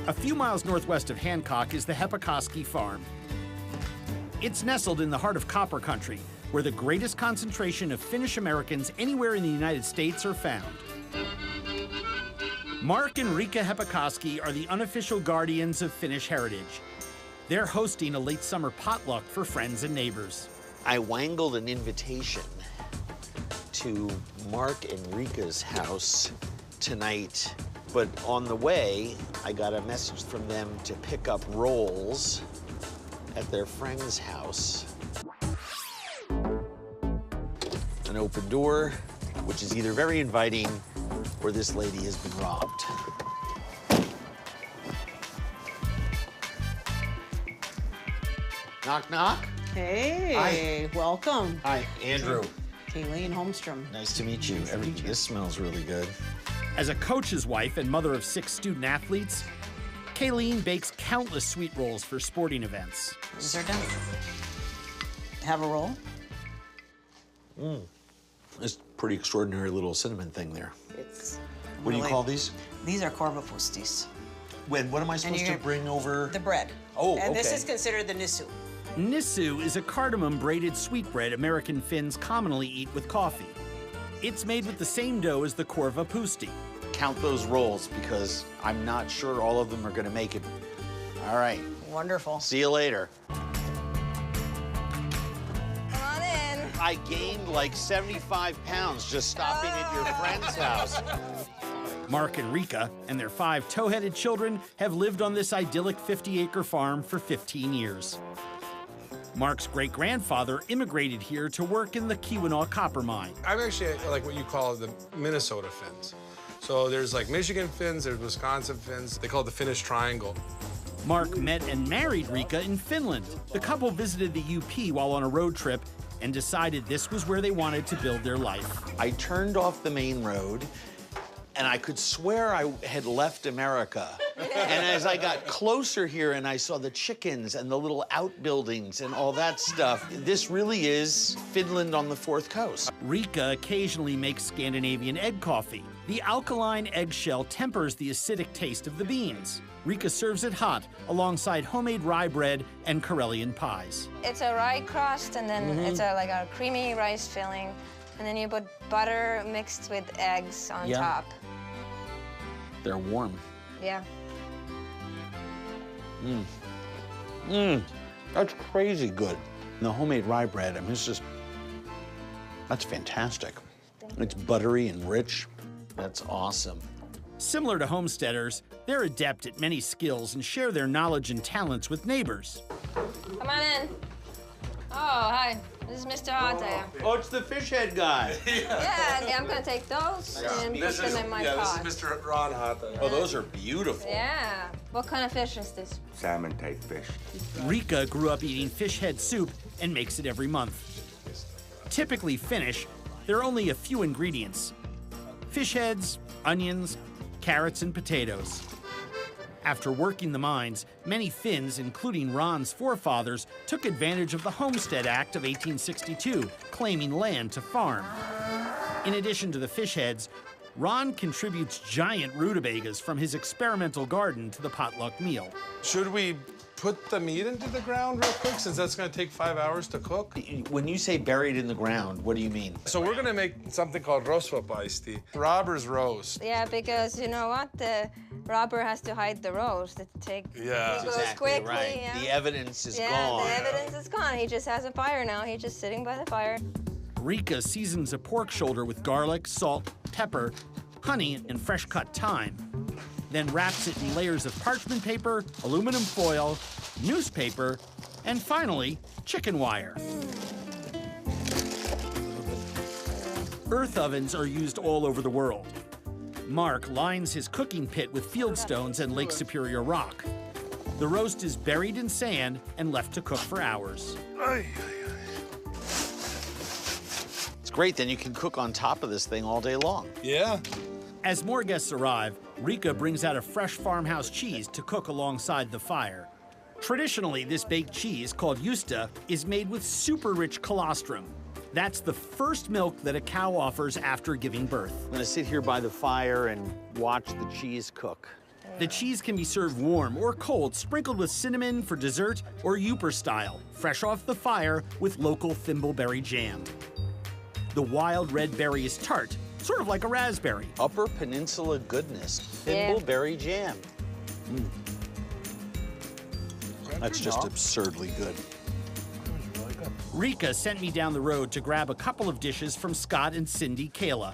A few miles northwest of Hancock is the Hepokoski farm. It's nestled in the heart of copper country, where the greatest concentration of Finnish Americans anywhere in the United States are found. Mark and Rika Hepokoski are the unofficial guardians of Finnish heritage. They're hosting a late summer potluck for friends and neighbors. I wangled an invitation to Mark and Rika's house tonight, but on the way, I got a message from them to pick up rolls at their friend's house. An open door, which is either very inviting or this lady has been robbed. Knock, knock. Hey, Hi. welcome. Hi, Andrew. Kayleen Holmstrom. Nice to meet you. This smells really good. As a coach's wife and mother of 6 student athletes, Kayleen bakes countless sweet rolls for sporting events. These are done. Have a roll? This pretty extraordinary little cinnamon thing there. It's What do you call these? These are korvapustis. What am I supposed to bring over? The bread. Oh, And this okay. is considered the nisu. Nisu is a cardamom-braided sweetbread American Finns commonly eat with coffee. It's made with the same dough as the korvapusti. Count those rolls because I'm not sure all of them are gonna make it. All right, Wonderful. see you later. Come on in. I gained like 75 pounds just stopping at your friend's house. Mark and Rika and their 5 tow-headed children have lived on this idyllic 50-acre farm for 15 years. Mark's great-grandfather immigrated here to work in the Keweenaw copper mine. I'm actually like what you call the Minnesota Finns. So there's like Michigan Finns, there's Wisconsin Finns. They call it the Finnish Triangle. Mark met and married Rika in Finland. The couple visited the UP while on a road trip and decided this was where they wanted to build their life. I turned off the main road and I could swear I had left America. And as I got closer here and I saw the chickens and the little outbuildings and all that stuff, this really is Finland on the 4th coast. Rika occasionally makes Scandinavian egg coffee. The alkaline eggshell tempers the acidic taste of the beans. Rika serves it hot alongside homemade rye bread and Karelian pies. It's a rye crust, and then it's like a creamy rice filling, and then you put butter mixed with eggs on top. They're warm. Yeah. That's crazy good. And the homemade rye bread, I mean, it's just, that's fantastic. It's buttery and rich. That's awesome. Similar to homesteaders, they're adept at many skills and share their knowledge and talents with neighbors. Come on in. Oh, hi. This is Mr. Hataja. Oh, it's the fish head guy. Yeah, I'm gonna take those and put them in my pot. This is Mr. Ron Hata. Oh, those are beautiful. Yeah. What kind of fish is this? Salmon-type fish. Rika grew up eating fish head soup and makes it every month. Typically Finnish, there are only a few ingredients: fish heads, onions, carrots, and potatoes. After working the mines, many Finns, including Ron's forefathers, took advantage of the Homestead Act of 1862, claiming land to farm. In addition to the fish heads, Ron contributes giant rutabagas from his experimental garden to the potluck meal. Should we put the meat into the ground real quick, since that's gonna take 5 hours to cook? When you say buried in the ground, what do you mean? So we're gonna make something called rosvapaisti, robber's roast. Yeah, because you know what? The robber has to hide the roast. It goes quickly. Right. Yeah. The evidence is Yeah, gone. the evidence is gone. He just has a fire now. He's just sitting by the fire. Rika seasons a pork shoulder with garlic, salt, pepper, honey, and fresh-cut thyme, then wraps it in layers of parchment paper, aluminum foil, newspaper, and finally, chicken wire. Earth ovens are used all over the world. Mark lines his cooking pit with fieldstones and Lake Superior rock. The roast is buried in sand and left to cook for hours. It's great, then you can cook on top of this thing all day long. Yeah. As more guests arrive, Rika brings out a fresh farmhouse cheese to cook alongside the fire. Traditionally, this baked cheese, called juusto, is made with super-rich colostrum. That's the first milk that a cow offers after giving birth. I'm gonna sit here by the fire and watch the cheese cook. The cheese can be served warm or cold, sprinkled with cinnamon for dessert, or Yooper style, fresh off the fire with local thimbleberry jam. The wild red berry is tart, sort of like a raspberry. Upper Peninsula goodness. Yeah. Thimbleberry jam. That's just absurdly good. Rika sent me down the road to grab a couple of dishes from Scott and Cindy Kala.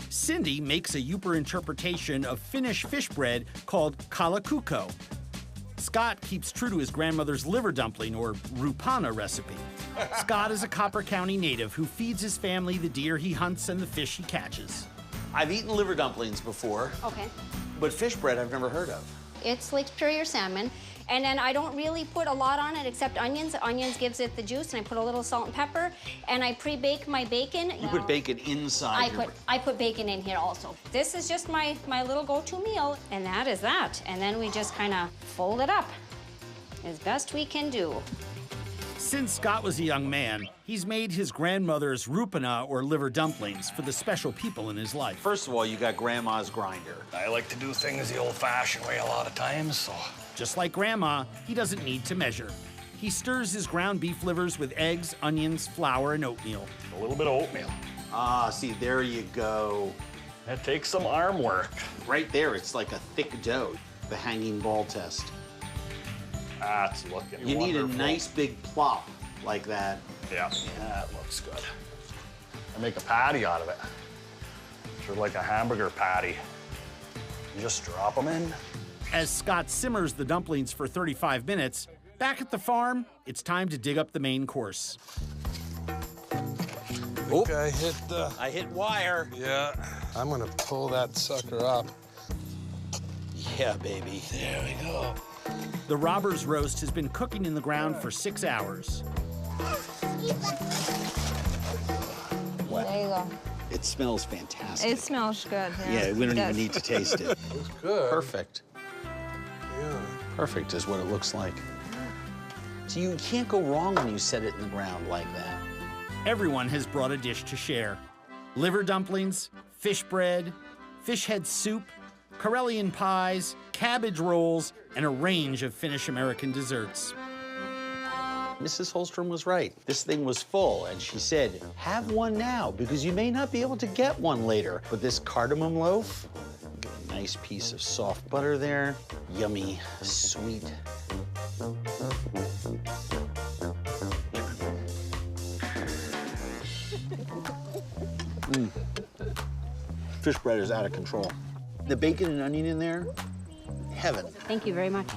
Cindy makes a Yooper interpretation of Finnish fish bread called kalakukko. Scott keeps true to his grandmother's liver dumpling, or rupana, recipe. Scott is a Copper County native who feeds his family the deer he hunts and the fish he catches. I've eaten liver dumplings before, Okay. but fish bread I've never heard of. It's Lake Superior salmon. And then I don't really put a lot on it except onions. Onions gives it the juice, and I put a little salt and pepper, and I pre-bake my bacon. You put bacon inside I put bacon in here also. This is just my little go-to meal, and that is that. And then we just kind of fold it up as best we can do. Since Scott was a young man, he's made his grandmother's rupana, or liver dumplings, for the special people in his life. First of all, you got grandma's grinder. I like to do things the old-fashioned way a lot of times, so... Just like Grandma, he doesn't need to measure. He stirs his ground beef livers with eggs, onions, flour, and oatmeal. A little bit of oatmeal. Ah, see, there you go. That takes some arm work. Right there, it's like a thick dough. The hanging ball test. That's looking You need a wonderful. nice big plop like that. Yeah, that looks good. I make a patty out of it. Sort of like a hamburger patty. You just drop them in. As Scott simmers the dumplings for 35 minutes, back at the farm, it's time to dig up the main course. Oh, I hit wire. Yeah, I'm gonna pull that sucker up. Yeah, baby. There we go. The robber's roast has been cooking in the ground for 6 hours. There you go. It smells fantastic. It smells good. Yeah, we don't It even does. need to taste it. It's good. Perfect. Yeah. Perfect is what it looks like. So you can't go wrong when you set it in the ground like that. Everyone has brought a dish to share. Liver dumplings, fish bread, fish head soup, Karelian pies, cabbage rolls, and a range of Finnish-American desserts. Mrs. Holstrom was right. This thing was full, and she said, have one now, because you may not be able to get one later. But this cardamom loaf, a nice piece of soft butter there, yummy, sweet. Fish bread is out of control. The bacon and onion in there, heaven. Thank you very much.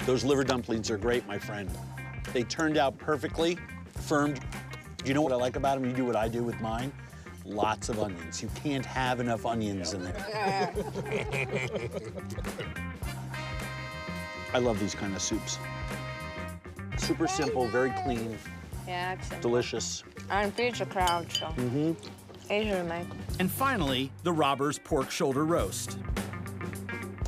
Those liver dumplings are great, my friend. They turned out perfectly, firm. You know what I like about them? You do what I do with mine. Lots of onions. You can't have enough onions in there. I love these kind of soups. Super simple, very clean, Yeah, excellent. delicious. And feeds a crowd, so. Easy to make. And finally, the robber's pork shoulder roast.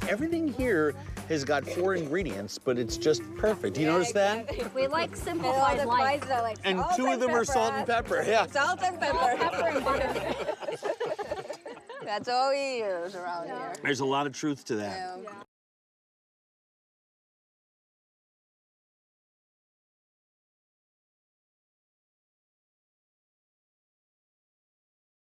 Everything here has got 4 ingredients, but it's just perfect. You notice that? We like simplified life. are like And 2 of them are salt and pepper. Yeah. Salt and pepper. That's all we use around here. There's a lot of truth to that. Yeah.